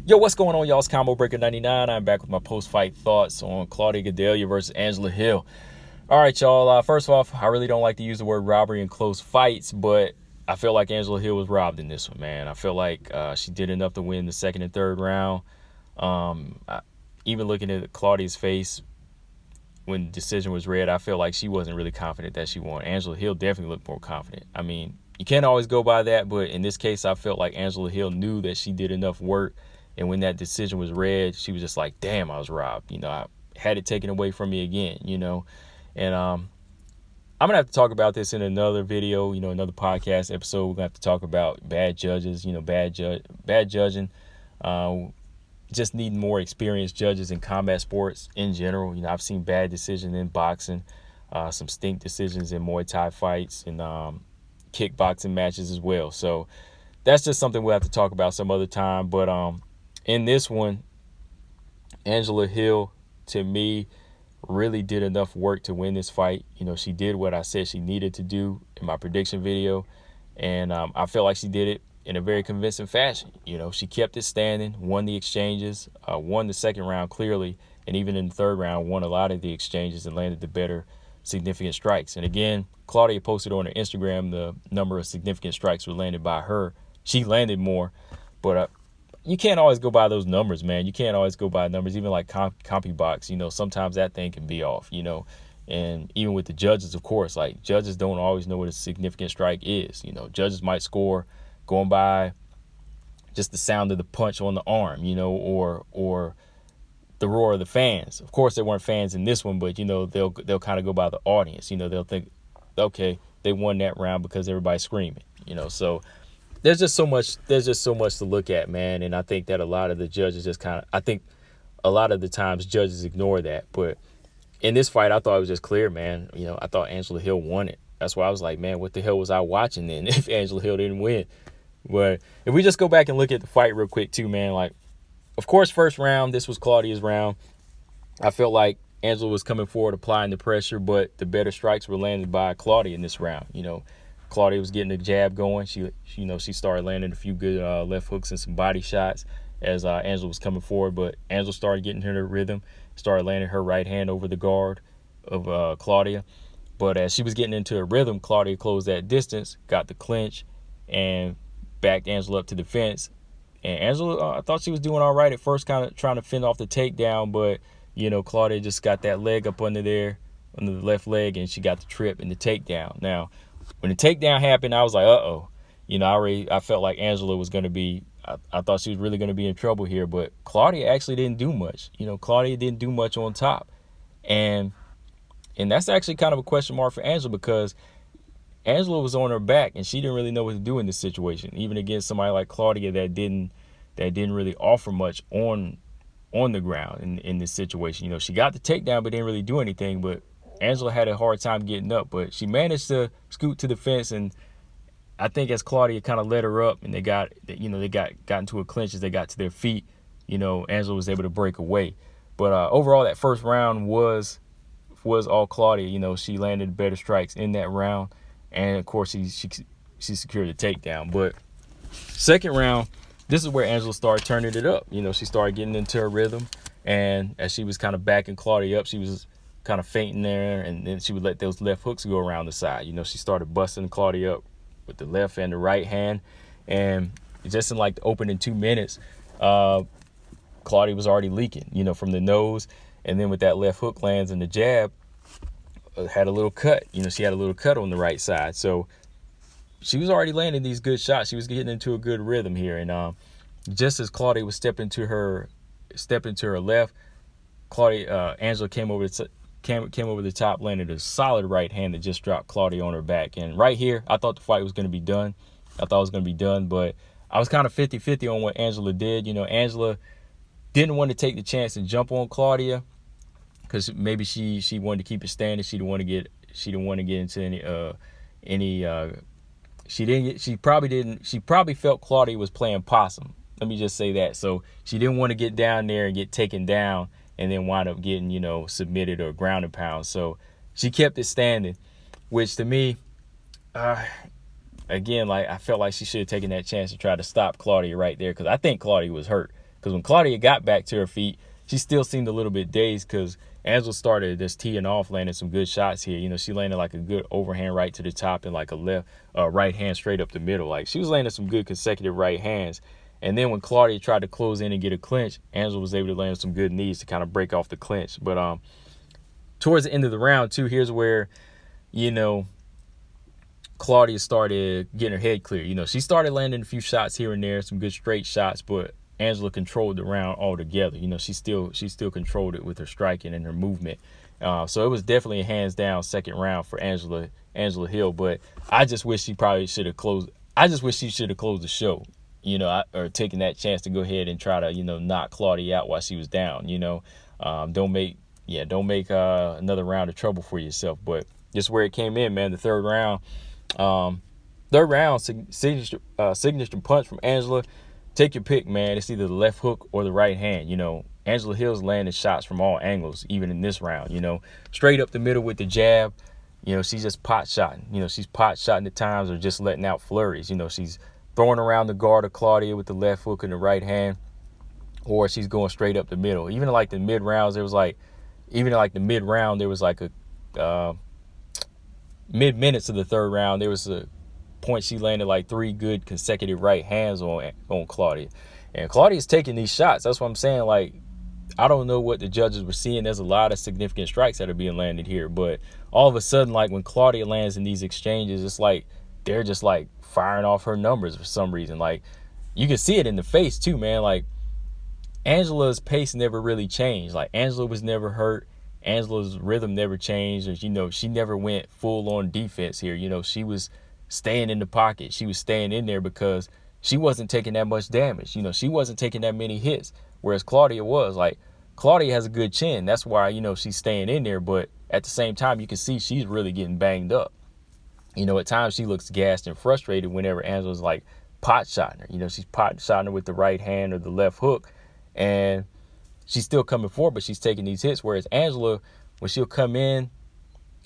Yo, what's going on, y'all? It's Combo Breaker 99. I'm back with my post-fight thoughts on Claudia Gadelha versus Angela Hill. All right, y'all. First off, I really don't like to use the word robbery in close fights, but I feel like Angela Hill was robbed in this one, man. I feel like she did enough to win the second and third round. Even looking at Claudia's face when the decision was read, I feel like she wasn't really confident that she won. Angela Hill definitely looked more confident. I mean, you can't always go by that, but in this case, I felt like Angela Hill knew that she did enough work. And when that decision was read, she was just like, damn, I was robbed. I had it taken away from me again, And I'm going to have to talk about this in another video, another podcast episode. We're going to have to talk about bad judges, bad judging. Just needing more experienced judges in combat sports in general. I've seen bad decisions in boxing, some stink decisions in Muay Thai fights and kickboxing matches as well. So that's just something we'll have to talk about some other time. But in this one, Angela Hill, to me, really did enough work to win this fight. She did what I said she needed to do in my prediction video. And I felt like she did it in a very convincing fashion. She kept it standing, won the exchanges, won the second round clearly, and even in the third round, won a lot of the exchanges and landed the better significant strikes. And again, Claudia posted on her Instagram the number of significant strikes were landed by her. She landed more, but you can't always go by those numbers, man. You can't always go by numbers, even like CompuBox. Sometimes that thing can be off, And even with the judges, of course, like judges don't always know what a significant strike is. Judges might score going by just the sound of the punch on the arm, or the roar of the fans. Of course, there weren't fans in this one, but they'll kind of go by the audience. They'll think, okay, they won that round because everybody's screaming. So there's just so much to look at, man. And I think that a lot of the judges I think a lot of the times judges ignore that. But in this fight, I thought it was just clear, man. I thought Angela Hill won it. That's why I was like, man, what the hell was I watching then if Angela Hill didn't win? But if we just go back and look at the fight real quick too, man, like, of course, first round, this was Claudia's round. I felt like Angela was coming forward, applying the pressure, but the better strikes were landed by Claudia in this round. Claudia was getting the jab going. She started landing a few good left hooks and some body shots as Angela was coming forward. But Angela started getting her rhythm, started landing her right hand over the guard of Claudia. But as she was getting into her rhythm, Claudia closed that distance, got the clinch, and backed Angela up to the fence. And Angela, I thought she was doing all right at first, kind of trying to fend off the takedown. But, Claudia just got that leg up under there, under the left leg, and she got the trip and the takedown. Now, when the takedown happened, I was like, uh-oh. I felt like Angela was going to be, I thought she was really going to be in trouble here. But Claudia actually didn't do much. Claudia didn't do much on top. And that's actually kind of a question mark for Angela, because Angela was on her back and she didn't really know what to do in this situation, even against somebody like Claudia that didn't really offer much on the ground in this situation. She got the takedown but didn't really do anything. But Angela had a hard time getting up, but she managed to scoot to the fence. And I think as Claudia kind of let her up and they got into a clinch as they got to their feet, Angela was able to break away. But overall, that first round was all Claudia. She landed better strikes in that round. And, of course, she secured the takedown. But second round, this is where Angela started turning it up. She started getting into her rhythm. And as she was kind of backing Claudia up, she was kind of fainting there. And then she would let those left hooks go around the side. She started busting Claudia up with the left and the right hand. And just in like the opening 2 minutes, Claudia was already leaking, from the nose. And then with that left hook lands and the jab, had a little cut. She had a little cut on the right side. So she was already landing these good shots. She was getting into a good rhythm here. And just as Claudia was stepping to her left, Angela came over the top, landed a solid right hand that just dropped Claudia on her back. And right here, I thought the fight was going to be done. But I was kind of 50-50 on what Angela did. Angela didn't want to take the chance and jump on Claudia, because maybe she wanted to keep it standing. She didn't want to get into any. She probably felt Claudia was playing possum. Let me just say that. So she didn't want to get down there and get taken down and then wind up getting submitted or ground and pound. So she kept it standing, which to me, again, like I felt like she should have taken that chance to try to stop Claudia right there, because I think Claudia was hurt. Because when Claudia got back to her feet, she still seemed a little bit dazed because Angela started just teeing off, landing some good shots here. You know, she landed like a good overhand right to the top and like a right hand straight up the middle. Like, she was landing some good consecutive right hands. And then when Claudia tried to close in and get a clinch, Angela was able to land some good knees to kind of break off the clinch. But towards the end of the round, too, here's where, you know, Claudia started getting her head clear. You know, she started landing a few shots here and there, some good straight shots, but Angela controlled the round altogether. You know, she still controlled it with her striking and her movement. So it was definitely a hands down second round for Angela Hill. But I just wish she probably should have closed. I just wish she should have closed the show. You know, or taking that chance to go ahead and try to, you know, knock Claudia out while she was down. You know, don't make another round of trouble for yourself. But just where it came in, man. The third round, signature punch from Angela. Take your pick, man. It's either the left hook or the right hand. You know, Angela Hill's landing shots from all angles, even in this round. You know, straight up the middle with the jab. You know, she's just pot shotting. You know, she's pot shotting at times or just letting out flurries. You know, she's throwing around the guard of Claudia with the left hook and the right hand, or she's going straight up the middle. Even like the mid rounds, there was like a mid minutes of the third round, there was a point she landed like 3 good consecutive right hands on Claudia. And Claudia's taking these shots. That's what I'm saying. Like, I don't know what the judges were seeing. There's a lot of significant strikes that are being landed here. But all of a sudden, like when Claudia lands in these exchanges, it's like they're just like firing off her numbers for some reason. Like, you can see it in the face too, man. Like, Angela's pace never really changed. Like, Angela was never hurt. Angela's rhythm never changed. You know, she never went full on defense here. You know, she was staying in the pocket. She was staying in there because she wasn't taking that much damage. You know, she wasn't taking that many hits, whereas Claudia was. Like, Claudia has a good chin. That's why, you know, she's staying in there. But at the same time, you can see she's really getting banged up. You know, at times she looks gassed and frustrated whenever Angela's like pot shotting her. You know, she's pot shotting her with the right hand or the left hook, and she's still coming forward, but she's taking these hits. Whereas Angela, when she'll come in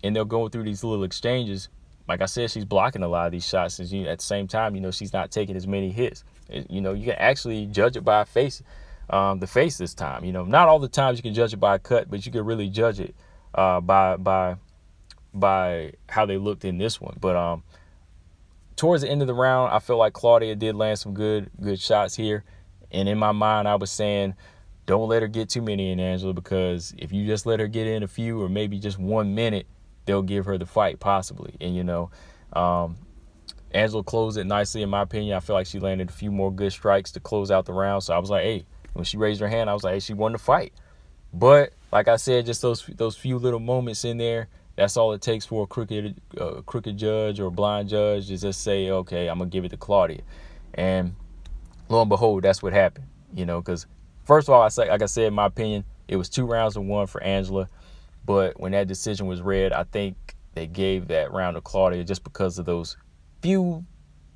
and they'll go through these little exchanges, like I said, she's blocking a lot of these shots. And at the same time, you know, she's not taking as many hits. You know, you can actually judge it by the face this time. You know, not all the times you can judge it by a cut, but you can really judge it by how they looked in this one. But towards the end of the round, I feel like Claudia did land some good shots here. And in my mind, I was saying, don't let her get too many in, Angela, because if you just let her get in a few or maybe just 1 minute, they'll give her the fight possibly. And, you know, Angela closed it nicely, in my opinion. I feel like she landed a few more good strikes to close out the round. So I was like, hey, when she raised her hand, I was like, hey, she won the fight. But like I said, just those few little moments in there, that's all it takes for a crooked judge or a blind judge to just say, okay, I'm going to give it to Claudia. And lo and behold, that's what happened. You know, because first of all, like I said, in my opinion, it was 2 rounds to 1 for Angela. But when that decision was read, I think they gave that round to Claudia just because of those few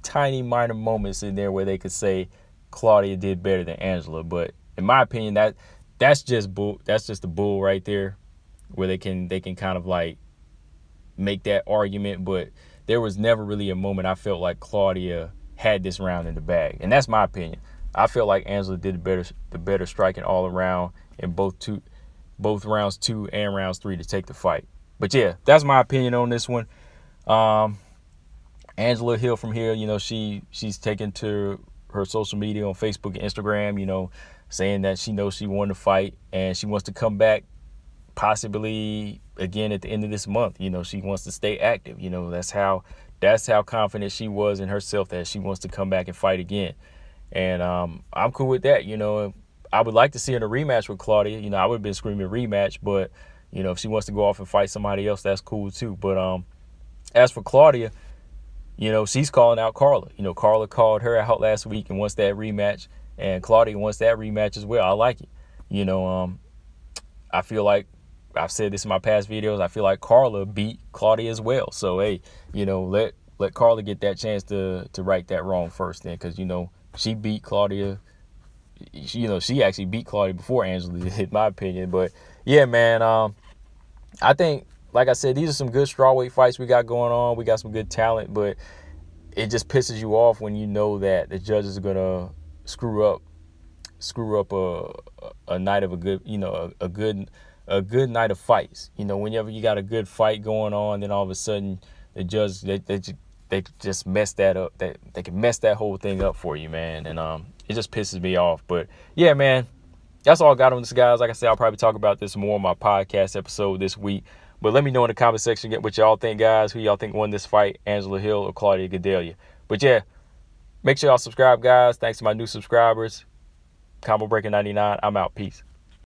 tiny minor moments in there where they could say Claudia did better than Angela. But in my opinion, that's just bull. That's just the bull right there, where they can kind of like make that argument. But there was never really a moment I felt like Claudia had this round in the bag, and that's my opinion. I feel like Angela did the better striking all around in both rounds 2 and rounds 3 to take the fight. But yeah, that's my opinion on this one. Angela Hill from here, you know, she's taken to her social media on Facebook and Instagram, you know, saying that she knows she won the fight and she wants to come back possibly again at the end of this month. You know, she wants to stay active. You know, that's how confident she was in herself that she wants to come back and fight again. And I'm cool with that. You know, I would like to see her in a rematch with Claudia. You know, I would have been screaming rematch, but, you know, if she wants to go off and fight somebody else, that's cool too. But as for Claudia, you know, she's calling out Carla. You know, Carla called her out last week and wants that rematch. And Claudia wants that rematch as well. I like it. You know, I feel like I've said this in my past videos. I feel like Carla beat Claudia as well. So, hey, you know, let Carla get that chance to right that wrong first then, because, you know, she beat Claudia. You know, she actually beat Claudia before Angela did, in my opinion. But, yeah, man, I think, like I said, these are some good strawweight fights we got going on. We got some good talent, but it just pisses you off when you know that the judges are going to screw up screw up a night of a good, a good night of fights. Whenever you got a good fight going on, then all of a sudden the judge they just mess that up. They can mess that whole thing up for you, man. And it just pisses me off. But yeah, man, that's all I got on this, guys. Like I said, I'll probably talk about this more on my podcast episode this week. But let me know in the comment section what y'all think, guys. Who y'all think won this fight, Angela Hill or Claudia Gadelha? But yeah, make sure y'all subscribe, guys. Thanks to my new subscribers. Combo Breaker 99. I'm out. Peace.